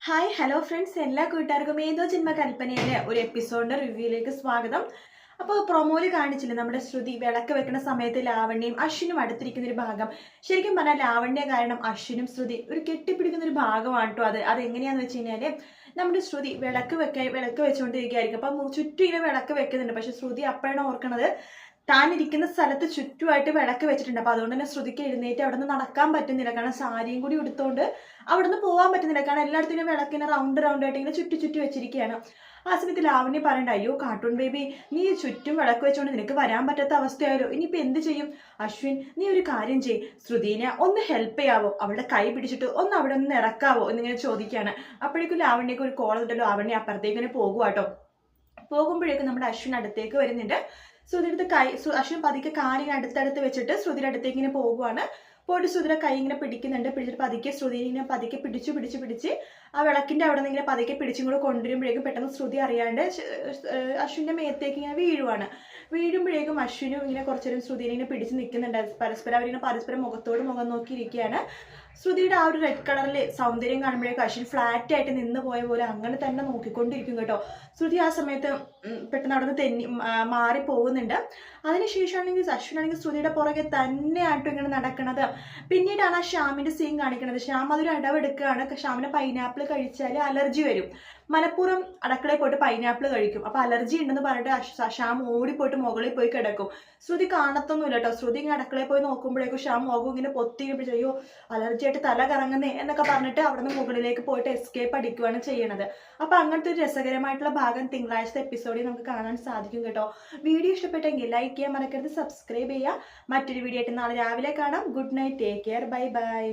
Hi hello friends, എല്ലാ കൂട്ടുകാർക്കും ഏതോ ജന്മ കൽപ്പനയിലെ ഒരു എപ്പിസോഡിന്റെ റിവ്യൂയിലേക്ക് സ്വാഗതം. അപ്പോൾ പ്രൊമോയിൽ കാണിച്ചില്ലേ നമ്മുടെ ശ്രുതി വിളക്ക് വെക്കുന്ന സമയത്ത് ലാവണ്യയും അശ്വിനും അടുത്തിരിക്കുന്ന ഒരു ഭാഗം. ശരിക്കും പറഞ്ഞാൽ ലാവണ്യ കാരണം അശ്വിനും ശ്രുതി ഒരു കെട്ടിപ്പിടിക്കുന്ന ഒരു ഭാഗമാണ് കേട്ടോ. അതെങ്ങനെയാന്ന് വെച്ച് കഴിഞ്ഞാല് നമ്മുടെ ശ്രുതി വിളക്ക് വെച്ചുകൊണ്ടിരിക്കുകയായിരിക്കും. അപ്പം ചുറ്റും ഇങ്ങനെ വിളക്ക് വെക്കുന്നുണ്ട്. പക്ഷെ ശ്രുതി അപ്പോഴാണ് ഓർക്കണത് താൻ ഇരിക്കുന്ന സ്ഥലത്ത് ചുറ്റുമായിട്ട് വിളക്ക് വെച്ചിട്ടുണ്ട്. അപ്പൊ അതുകൊണ്ട് തന്നെ ശ്രുതിക്ക് എഴുന്നേറ്റ് അവിടെ നിന്ന് നടക്കാൻ പറ്റുന്നില്ല. കാരണം സാരിയും കൂടി എടുത്തുകൊണ്ട് അവിടെ നിന്ന് പോകാൻ പറ്റുന്നില്ല. കാരണം എല്ലായിടത്തും വിളക്കിനെ റൗണ്ട് ആയിട്ട് ഇങ്ങനെ ചുറ്റി വെച്ചിരിക്കുകയാണ്. ആ സമയത്ത് ലാവണ്യ പറയണ്ട, അയ്യോ കാർട്ടൂൺ ബേബി, നീ ചുറ്റും വിളക്ക് വെച്ചോണ്ട് നിനക്ക് വരാൻ പറ്റാത്ത അവസ്ഥയായാലോ, ഇനിയിപ്പോ എന്ത് ചെയ്യും? അശ്വിൻ, നീ ഒരു കാര്യം ചെയ്യ്, ശ്രുതിനെ ഒന്ന് ഹെൽപ്പ് ചെയ്യാവോ, അവളുടെ കൈ പിടിച്ചിട്ട് ഒന്ന് അവിടെ ഒന്ന് ഇറക്കാവോ എന്നിങ്ങനെ ചോദിക്കുകയാണ്. അപ്പോഴേക്കും ലാവണ്യക്ക് ഒരു കോൾ ഉണ്ടല്ലോ, ലാവണ്യ അപ്പുറത്തേക്കിനെ പോകുവാട്ടോ. പോകുമ്പോഴേക്കും നമ്മുടെ അശ്വിൻ അടുത്തേക്ക് വരുന്നുണ്ട്. ശ്രുതിയുടെ അശ്വിൻ പതുക്കെ കാലിങ്ങനെ അടുത്തടുത്ത് വെച്ചിട്ട് ശ്രുതിയുടെ അടുത്തേക്ക് ഇങ്ങനെ പോകുവാണ്. പോയിട്ട് ശ്രുതിയുടെ കൈ ഇങ്ങനെ പിടിക്കുന്നുണ്ട്. പിടിച്ചിട്ട് പതുക്കെ ശ്രുതിനെ ഇങ്ങനെ പതുക്കെ പിടിച്ച് ആ വിളക്കിന്റെ അവിടെ നിന്ന് ഇങ്ങനെ പതുക്കെ പിടിച്ചും കൂടെ കൊണ്ടുവരുമ്പോഴേക്കും പെട്ടെന്ന് ശ്രുതി അറിയാണ്ട് അശ്വിന്റെ മേത്തേക്ക് ഇങ്ങനെ വീഴുമ്പോഴേക്കും അശ്വിനും ഇങ്ങനെ കുറച്ചേരം ശ്രുതിനെ ഇങ്ങനെ പിടിച്ച് നിൽക്കുന്നുണ്ട്. അവരിങ്ങനെ പരസ്പരം മുഖത്തോട് മുഖം നോക്കിയിരിക്കുകയാണ്. ശ്രുതിയുടെ ആ ഒരു റെഡ് കളറിലെ സൗന്ദര്യം കാണുമ്പോഴേക്കും അശ്വിൻ ഫ്ലാറ്റ് ആയിട്ട് നിന്ന് പോയ പോലെ അങ്ങനെ തന്നെ നോക്കിക്കൊണ്ടിരിക്കും കേട്ടോ. ശ്രുതി ആ സമയത്ത് പെട്ടെന്ന് അവിടെ നിന്ന് മാറി പോകുന്നുണ്ട്. അതിനുശേഷമാണെങ്കിൽ അശ്വിനാണെങ്കിൽ ശ്രുതിയുടെ പുറകെ തന്നെയായിട്ടും ഇങ്ങനെ നടക്കണത്. പിന്നീടാണ് ആ ശ്യാമിന്റെ സീൻ കാണിക്കുന്നത്. ശ്യാം അതൊരു അടവെടുക്കുകയാണ്. ശ്യാമിന് പൈനാപ്പിൾ കഴിച്ചാൽ അലർജി വരും. മനഃപൂർവ്വം അടുക്കളയിൽ പോയിട്ട് പൈനാപ്പിൾ കഴിക്കും. അപ്പൊ അലർജി ഉണ്ടെന്ന് പറഞ്ഞിട്ട് ശ്യാം ഓടിപ്പോയിട്ട് മുകളിൽ പോയി കിടക്കും. ശ്രുതി കാണത്തൊന്നുമില്ല കേട്ടോ. ശ്രുതി ഇങ്ങനെ അടുക്കളയിൽ പോയി നോക്കുമ്പോഴേക്കും ശ്യാം മുഖം ഇങ്ങനെ പൊത്തി അയ്യോ അലർജി ആയിട്ട് തല കറങ്ങുന്നേ എന്നൊക്കെ പറഞ്ഞിട്ട് അവിടുന്ന് മുകളിലേക്ക് പോയിട്ട് എസ്കേപ്പ് അടിക്കുകയാണ് ചെയ്യണത്. അപ്പൊ അങ്ങനത്തെ ഒരു രസകരമായിട്ടുള്ള ഭാഗം തിങ്കളാഴ്ചത്തെ എപ്പിസോഡിൽ നമുക്ക് കാണാൻ സാധിക്കും കേട്ടോ. വീഡിയോ ഇഷ്ടപ്പെട്ടെങ്കിൽ ലൈക്ക് ചെയ്യാൻ മറക്കരുത്, സബ്സ്ക്രൈബ് ചെയ്യുക. മറ്റൊരു വീഡിയോ ആയിട്ട് നാളെ രാവിലെ കാണാം. Good night, take care, bye bye.